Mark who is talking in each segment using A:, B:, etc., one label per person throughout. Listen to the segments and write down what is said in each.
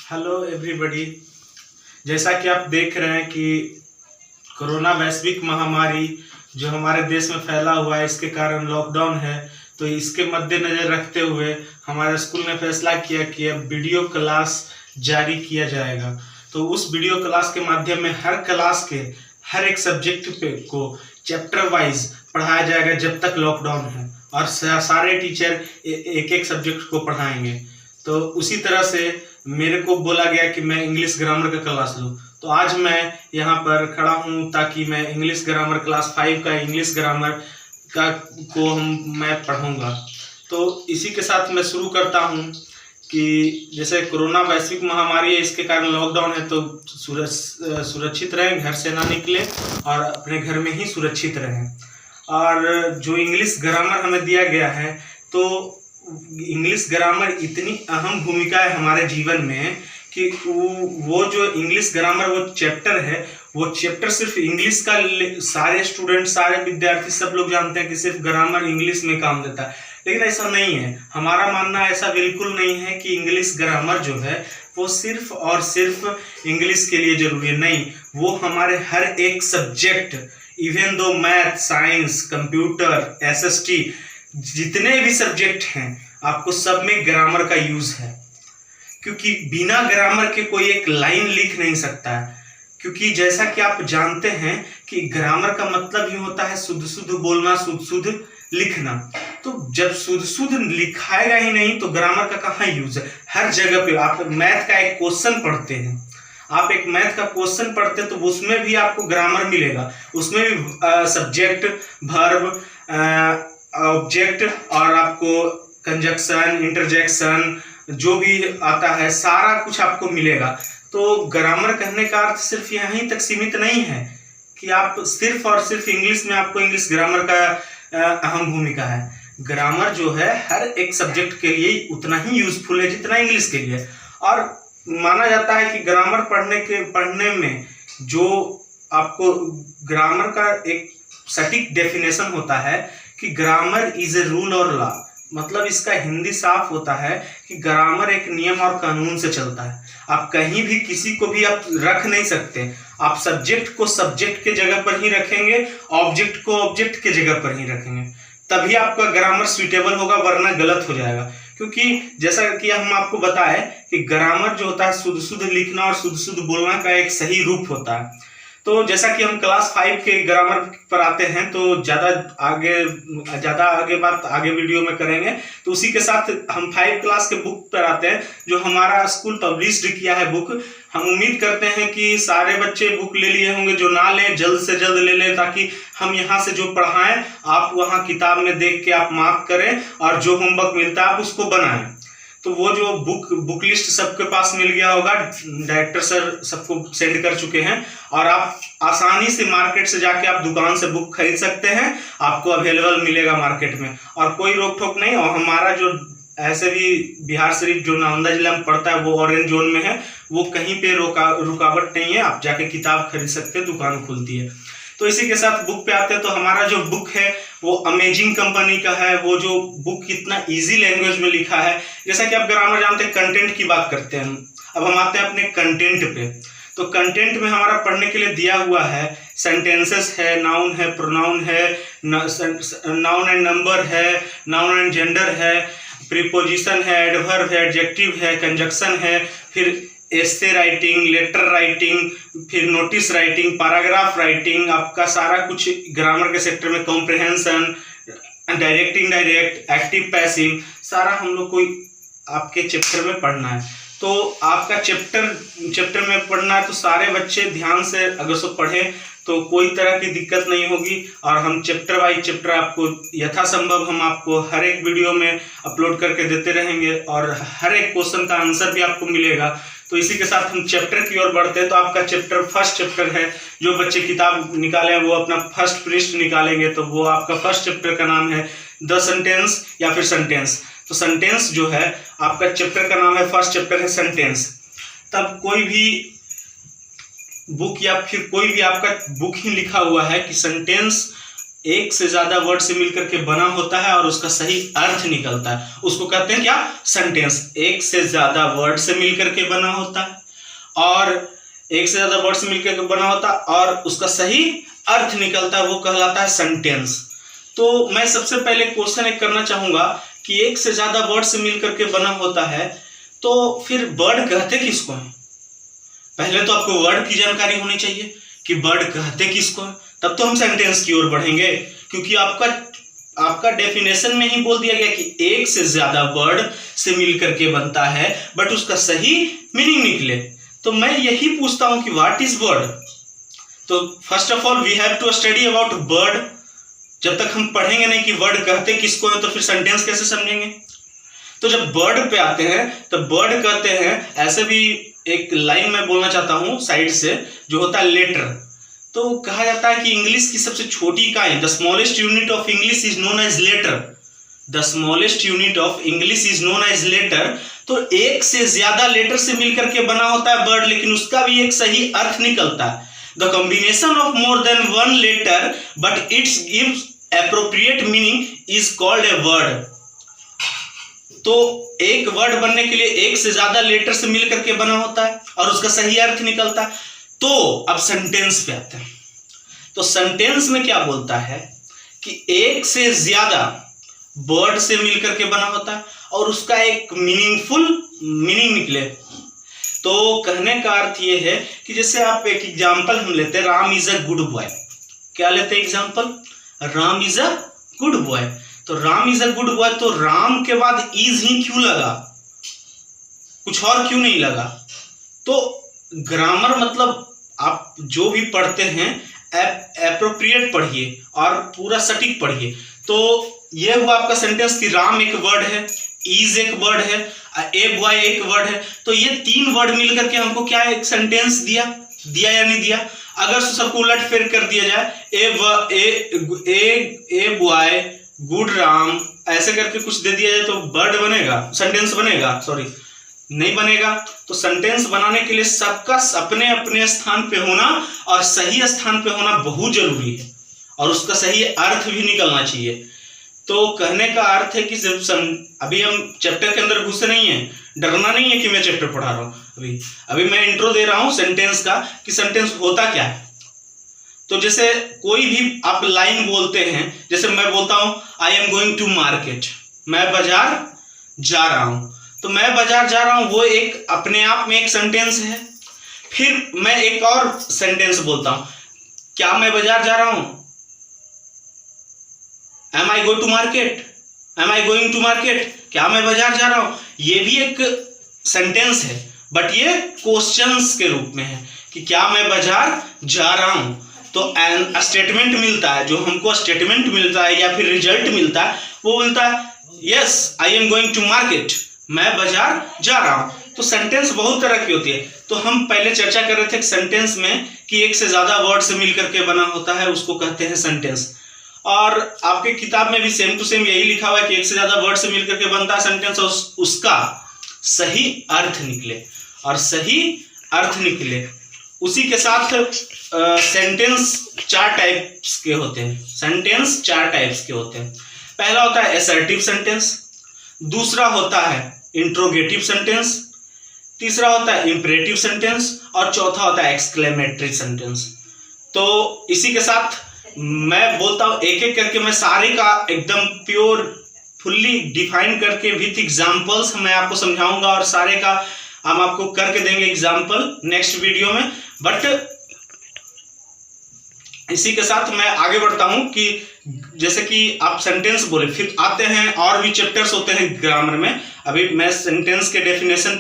A: Hello everybody. जैसा कि आप देख रहे हैं कि कोरोना वैश्विक महामारी जो हमारे देश में फैला हुआ है, इसके कारण लॉकडाउन है। तो इसके मद्देनजर रखते हुए हमारे स्कूल ने फैसला किया कि अब वीडियो क्लास जारी किया जाएगा। तो उस वीडियो क्लास के माध्यम में हर क्लास के हर एक सब्जेक्ट को चैप्टर वाइज पढ़ाया जाएगा जब तक लॉकडाउन है, और सारे टीचर एक एक सब्जेक्ट को पढ़ाएंगे। तो उसी तरह से मेरे को बोला गया कि मैं इंग्लिश ग्रामर का क्लास लूँ, तो आज मैं यहाँ पर खड़ा हूँ ताकि मैं इंग्लिश ग्रामर क्लास 5 का इंग्लिश ग्रामर का मैं पढ़ूँगा। तो इसी के साथ मैं शुरू करता हूँ कि जैसे कोरोना वैश्विक महामारी है, इसके कारण लॉकडाउन है, तो सुरक्षित रहें, घर से ना निकलें और अपने घर में ही सुरक्षित रहें। और जो इंग्लिश ग्रामर हमें दिया गया है, तो इंग्लिश ग्रामर इतनी अहम भूमिका है हमारे जीवन में कि वो जो इंग्लिश ग्रामर वो चैप्टर है, वो चैप्टर सिर्फ इंग्लिश का सारे स्टूडेंट, सारे विद्यार्थी, सब लोग जानते हैं कि सिर्फ ग्रामर इंग्लिश में काम देता है, लेकिन ऐसा नहीं है। हमारा मानना ऐसा बिल्कुल नहीं है कि इंग्लिश ग्रामर जो है वो सिर्फ और सिर्फ इंग्लिश के लिए जरूरी है। नहीं, वो हमारे हर एक subject, even though math, science, computer, SST, जितने भी सब्जेक्ट हैं, आपको सब में ग्रामर का यूज है। क्योंकि बिना ग्रामर के कोई एक लाइन लिख नहीं सकता है। क्योंकि जैसा कि आप जानते हैं कि ग्रामर का मतलब ही होता है शुद्ध शुद्ध बोलना, शुद्ध शुद्ध लिखना। तो जब शुद्ध शुद्ध लिखाएगा ही नहीं तो ग्रामर का कहाँ यूज है। हर जगह पे आप मैथ का एक क्वेश्चन पढ़ते हैं, आप एक मैथ का क्वेश्चन पढ़ते हैं, तो उसमें भी आपको ग्रामर मिलेगा। उसमें भी सब्जेक्ट, वर्ब, ऑब्जेक्ट और आपको कंजक्शन, इंटरजेक्शन, जो भी आता है सारा कुछ आपको मिलेगा। तो ग्रामर कहने का अर्थ सिर्फ यहीं तक सीमित नहीं है कि आप सिर्फ और सिर्फ इंग्लिश में, आपको इंग्लिश ग्रामर का अहम भूमिका है। ग्रामर जो है हर एक सब्जेक्ट के लिए उतना ही यूजफुल है जितना इंग्लिश के लिए। और माना जाता है कि ग्रामर पढ़ने में जो आपको ग्रामर का एक सटीक डेफिनेशन होता है कि ग्रामर इज ए रूल और लॉ। मतलब इसका हिंदी साफ होता है कि ग्रामर एक नियम और कानून से चलता है। आप कहीं भी किसी को भी आप रख नहीं सकते। आप सब्जेक्ट को सब्जेक्ट के जगह पर ही रखेंगे, ऑब्जेक्ट को ऑब्जेक्ट के जगह पर ही रखेंगे, तभी आपका ग्रामर सुइटेबल होगा, वरना गलत हो जाएगा। क्योंकि जैसा कि हम आपको बताएं कि ग्रामर जो होता है शुद्ध शुद्ध लिखना और शुद्ध शुद्ध बोलना का एक सही रूप होता है। तो जैसा कि हम क्लास 5 के ग्रामर पर आते हैं, तो ज़्यादा आगे बात आगे वीडियो में करेंगे। तो उसी के साथ हम 5 क्लास के बुक पर आते हैं, जो हमारा स्कूल पब्लिश्ड किया है बुक। हम उम्मीद करते हैं कि सारे बच्चे बुक ले लिए होंगे, जो ना लें जल्द से जल्द ले लें, ताकि हम यहाँ से जो पढ़ाएं आप वहाँ किताब में देख के आप मार्क करें और जो होमवर्क मिलता है आप उसको बनाएं। तो वो जो बुक लिस्ट सबके पास मिल गया होगा, डायरेक्टर सर सबको सेंड कर चुके हैं, और आप आसानी से मार्केट से जाके आप दुकान से बुक खरीद सकते हैं। आपको अवेलेबल मिलेगा मार्केट में, और कोई रोक टोक नहीं। और हमारा जो ऐसे भी बिहार शरीफ जो नालंदा जिला में पड़ता है वो ऑरेंज जोन में है, वो कहीं पे रुकावट नहीं है। आप जाके किताब खरीद सकते हैं, दुकान खुलती है। तो इसी के साथ बुक पे आते हैं। तो हमारा जो बुक है वो अमेजिंग कंपनी का है। वो जो बुक कितना इजी लैंग्वेज में लिखा है। जैसा कि आप ग्रामर जानते हैं, कंटेंट की बात करते हैं। अब हम आते हैं अपने कंटेंट पे। तो कंटेंट में हमारा पढ़ने के लिए दिया हुआ है सेंटेंसेस है, नाउन है, प्रोनाउन है, नाउन एंड नंबर है, नाउन एंड जेंडर है, प्रीपोजिशन है, एडवर्ब है, एडजेक्टिव है, कंजक्शन है, फिर एस्से राइटिंग, लेटर राइटिंग, फिर नोटिस राइटिंग, पैराग्राफ राइटिंग, आपका सारा कुछ ग्रामर के सेक्टर में, comprehension, direct indirect, active passive, सारा हम लोग को आपके चैप्टर में पढ़ना है। तो आपका चैप्टर में पढ़ना है, तो सारे बच्चे ध्यान से अगर सब पढ़ें तो कोई तरह की दिक्कत नहीं होगी। और हम चैप्टर बाई चैप्टर आपको यथासंभव हम आपको हर एक वीडियो में अपलोड करके देते रहेंगे, और हर एक क्वेश्चन का आंसर भी आपको मिलेगा। तो इसी के साथ हम चैप्टर की ओर बढ़ते हैं। तो आपका फर्स्ट चैप्टर है। जो बच्चे किताब निकाले हैं वो अपना फर्स्ट पृष्ठ निकालेंगे, तो वो आपका फर्स्ट चैप्टर का नाम है द सेंटेंस या फिर सेंटेंस। तो सेंटेंस जो है आपका चैप्टर का नाम है, फर्स्ट चैप्टर है सेंटेंस। तब कोई भी बुक या फिर कोई भी आपका बुक ही लिखा हुआ है कि सेंटेंस एक से ज्यादा वर्ड से मिलकर के बना होता है और उसका सही अर्थ निकलता है, उसको कहते हैं क्या? सेंटेंस। एक से ज्यादा वर्ड से मिलकर के बना होता है और एक से ज्यादा वर्ड से मिलकर के बना होता है और उसका सही अर्थ निकलता है, वो कहलाता है सेंटेंस। तो मैं सबसे पहले क्वेश्चन एक करना चाहूंगा कि एक से ज्यादा वर्ड से मिलकर के बना होता है तो फिर वर्ड कहते किसको हैं? पहले तो आपको वर्ड की जानकारी होनी चाहिए कि वर्ड कहते किसको हैं, तब तो हम सेंटेंस की ओर बढ़ेंगे, क्योंकि आपका डेफिनेशन में ही बोल दिया गया कि एक से ज्यादा वर्ड से मिलकर के बनता है बट उसका सही मीनिंग निकले। तो मैं यही पूछता हूं कि व्हाट इज वर्ड। तो first of all we have to study about word. जब तक हम पढ़ेंगे नहीं कि वर्ड कहते किसको है तो फिर सेंटेंस कैसे समझेंगे। तो जब वर्ड पे आते हैं तो वर्ड कहते हैं, ऐसे भी एक लाइन में बोलना चाहता हूं साइड से, जो होता है लेटर। तो कहा जाता है कि इंग्लिश की सबसे छोटी इकाई, the smallest unit of English is known as letter. The smallest unit of English is known as letter. तो एक से ज्यादा लेटर से मिलकर के बना होता है वर्ड, लेकिन उसका भी एक सही अर्थ निकलता है। The combination of more than one letter but it's gives appropriate meaning is called a word. तो एक वर्ड बनने के लिए एक से ज्यादा लेटर से मिलकर के बना होता है और उसका सही अर्थ निकलता है। तो अब सेंटेंस पे आते हैं। तो सेंटेंस में क्या बोलता है कि एक से ज्यादा वर्ड से मिलकर के बना होता है और उसका एक मीनिंगफुल मीनिंग निकले। तो कहने का अर्थ ये है कि जैसे आप एक एग्जांपल हम लेते हैं, Ram is a good boy. क्या लेते हैं example? Ram is a good boy. तो Ram is a good boy, तो राम के बाद इज ही क्यों लगा, कुछ और क्यों नहीं लगा? तो ग्रामर मतलब आप जो भी पढ़ते हैं एप्रोप्रिएट पढ़िए और पूरा सटीक पढ़िए। तो यह हुआ आपका सेंटेंस कि राम एक वर्ड है, इज एक वर्ड है, ए बॉय एक वर्ड है। तो ये तीन वर्ड मिलकर के हमको क्या एक सेंटेंस दिया या नहीं दिया? अगर सबको उलट फेर कर दिया जाए, ए बॉय गुड राम ऐसे करके कुछ दे दिया जाए तो वर्ड बनेगा, सेंटेंस बनेगा? सॉरी, नहीं बनेगा। तो सेंटेंस बनाने के लिए सबका अपने अपने स्थान पे होना और सही स्थान पे होना बहुत जरूरी है और उसका सही अर्थ भी निकलना चाहिए। तो कहने का अर्थ है कि जब अभी हम चैप्टर के अंदर घुसे नहीं है, डरना नहीं है कि मैं चैप्टर पढ़ा रहा हूँ। अभी मैं इंट्रो दे रहा हूँ सेंटेंस का कि सेंटेंस होता क्या है। तो जैसे कोई भी आप लाइन बोलते हैं, जैसे मैं बोलता हूं I am going to market, मैं बाजार जा रहा हूं। तो मैं बाजार जा रहा हूं वो एक अपने आप में एक सेंटेंस है। फिर मैं एक और सेंटेंस बोलता हूं, क्या मैं बाजार जा रहा हूं? Am I go to market, am I going to market, क्या मैं बाजार जा रहा हूं? ये भी एक सेंटेंस है बट ये क्वेश्चंस के रूप में है कि क्या मैं बाजार जा रहा हूं। तो स्टेटमेंट मिलता है, जो हमको स्टेटमेंट मिलता है या फिर रिजल्ट मिलता है वो मिलता है yes I am going to market, मैं बाजार जा रहा हूं। तो सेंटेंस बहुत तरह की होती है। तो हम पहले चर्चा कर रहे थे सेंटेंस में कि एक से ज्यादा वर्ड से मिलकर के बना होता है, उसको कहते हैं सेंटेंस। और आपके किताब में भी सेम टू सेम यही लिखा हुआ है कि एक से ज्यादा वर्ड से मिलकर के बनता है सेंटेंस और उसका सही अर्थ निकले और सही अर्थ निकले। उसी के साथ सेंटेंस चार टाइप्स के होते हैं। सेंटेंस चार टाइप्स के होते हैं। पहला होता है असर्टिव सेंटेंस, दूसरा होता है इंट्रोगेटिव सेंटेंस, तीसरा होता है इंपरेटिव सेंटेंस और चौथा होता है एक्सक्लेमेटरी सेंटेंस। तो इसी के साथ मैं बोलता हूं एक एक करके, मैं सारे का एकदम प्योर फुल्ली डिफाइन करके विथ एग्जांपल्स मैं आपको समझाऊंगा और सारे का हम आपको करके देंगे एग्जांपल नेक्स्ट वीडियो में। बट इसी के साथ मैं आगे बढ़ता हूं कि जैसे कि आप सेंटेंस बोले, फिर आते हैं और भी चैप्टर्स होते हैं ग्रामर में। अभी मैं सेंटेंस के डेफिनेशन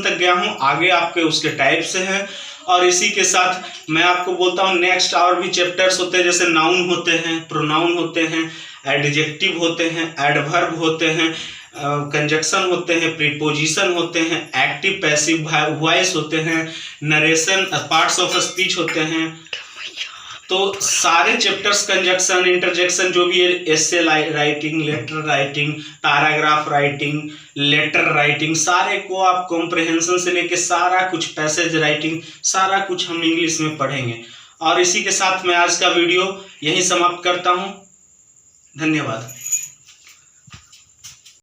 A: तक गया हूं, आगे आपके उसके टाइप से हैं। और इसी के साथ मैं आपको बोलता हूं नेक्स्ट और भी चैप्टर्स होते हैं, जैसे नाउन होते हैं, प्रोनाउन होते हैं, एडजेक्टिव होते हैं, एडवर्ब होते हैं, कंजक्शन होते हैं, प्रीपोजिशन होते हैं, एक्टिव पैसिव वॉइस होते हैं, नरेशन पार्ट्स ऑफ स्पीच होते हैं। तो सारे चैप्टर्स कंजक्शन, इंटरजेक्शन जो भी है, essay writing, letter writing, paragraph writing, letter writing, सारे को आप कॉम्प्रहेंशन से लेके सारा कुछ पैसेज राइटिंग सारा कुछ हम इंग्लिश में पढ़ेंगे। और इसी के साथ मैं आज का वीडियो यहीं समाप्त करता हूँ। धन्यवाद।